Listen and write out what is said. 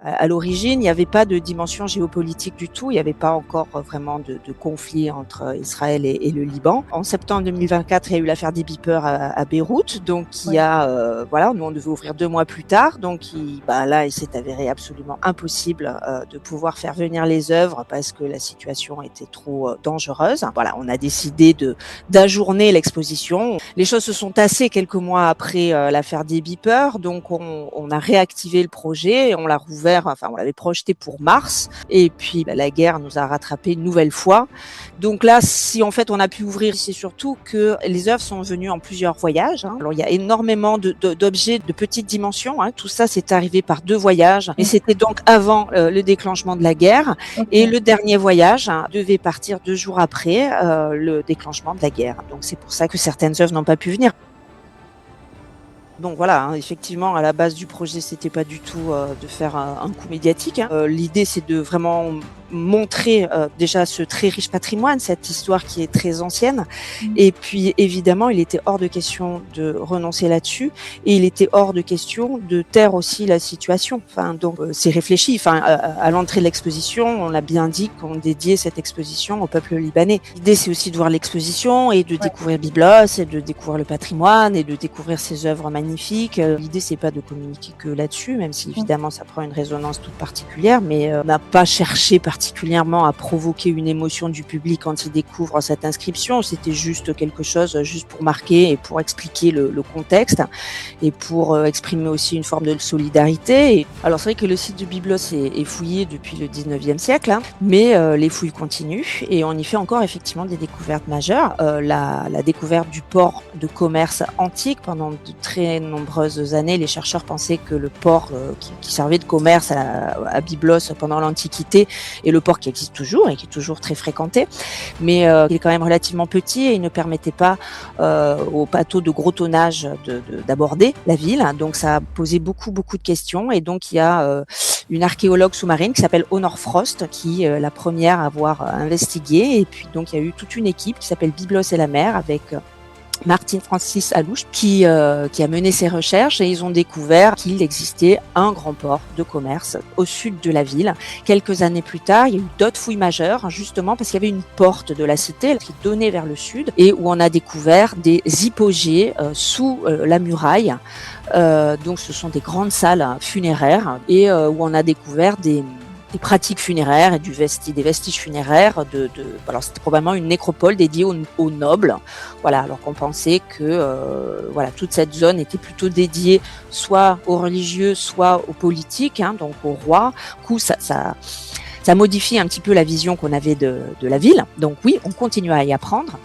À l'origine, il n'y avait pas de dimension géopolitique du tout. Il n'y avait pas encore vraiment de conflit entre Israël et le Liban. En septembre 2024, il y a eu l'affaire des beepers à Beyrouth, donc voilà, nous on devait ouvrir 2 mois plus tard, donc là, il s'est avéré absolument impossible de pouvoir faire venir les œuvres parce que la situation était trop dangereuse. Voilà, on a décidé d'ajourner l'exposition. Les choses se sont tassées quelques mois après l'affaire des beepers, donc on a réactivé le projet et on l'a rouvert. Enfin, on l'avait projeté pour mars, et puis la guerre nous a rattrapé une nouvelle fois. Donc là, si en fait on a pu ouvrir, c'est surtout que les œuvres sont venues en plusieurs voyages. Alors il y a énormément d'objets de petite dimension. Tout ça, c'est arrivé par 2 voyages, et c'était donc avant le déclenchement de la guerre. Et le dernier voyage devait partir 2 jours après le déclenchement de la guerre. Donc c'est pour ça que certaines œuvres n'ont pas pu venir. Donc voilà, effectivement, à la base du projet, c'était pas du tout de faire un coup médiatique. L'idée, c'est de vraiment montrer déjà ce très riche patrimoine, cette histoire qui est très ancienne. Et puis, évidemment, il était hors de question de renoncer là-dessus, et il était hors de question de taire aussi la situation. Enfin, donc, c'est réfléchi. Enfin, à l'entrée de l'exposition, on a bien dit qu'on dédiait cette exposition au peuple libanais. L'idée, c'est aussi de voir l'exposition et de découvrir Byblos, et de découvrir le patrimoine, et de découvrir ses œuvres magnifiques. L'idée, c'est pas de communiquer que là-dessus, même si évidemment ça prend une résonance toute particulière, mais on n'a pas cherché particulièrement à provoquer une émotion du public quand il découvre cette inscription. C'était juste quelque chose juste pour marquer et pour expliquer le contexte, et pour exprimer aussi une forme de solidarité. Alors c'est vrai que le site de Byblos est fouillé depuis le 19e siècle, mais les fouilles continuent, et on y fait encore effectivement des découvertes majeures. La découverte du port de commerce antique. Pendant de très nombreuses années, les chercheurs pensaient que le port qui servait de commerce à Byblos pendant l'Antiquité, et le port qui existe toujours et qui est toujours très fréquenté, mais il est quand même relativement petit, et il ne permettait pas aux bateaux de gros tonnage d'aborder la ville. Donc ça a posé beaucoup de questions, et donc il y a une archéologue sous-marine qui s'appelle Honor Frost qui est la première à avoir investigué, et puis donc il y a eu toute une équipe qui s'appelle Byblos et la mer, avec Martin Francis Alouche qui a mené ses recherches, et ils ont découvert qu'il existait un grand port de commerce au sud de la ville. Quelques années plus tard, il y a eu d'autres fouilles majeures, justement parce qu'il y avait une porte de la cité qui donnait vers le sud, et où on a découvert des hypogées sous la muraille. Donc ce sont des grandes salles funéraires, et où on a découvert des pratiques funéraires et des vestiges funéraires alors c'était probablement une nécropole dédiée aux nobles. Voilà, alors qu'on pensait que toute cette zone était plutôt dédiée soit aux religieux, soit aux politiques, donc au roi. Du coup, ça modifie un petit peu la vision qu'on avait de la ville. Donc oui, on continue à y apprendre.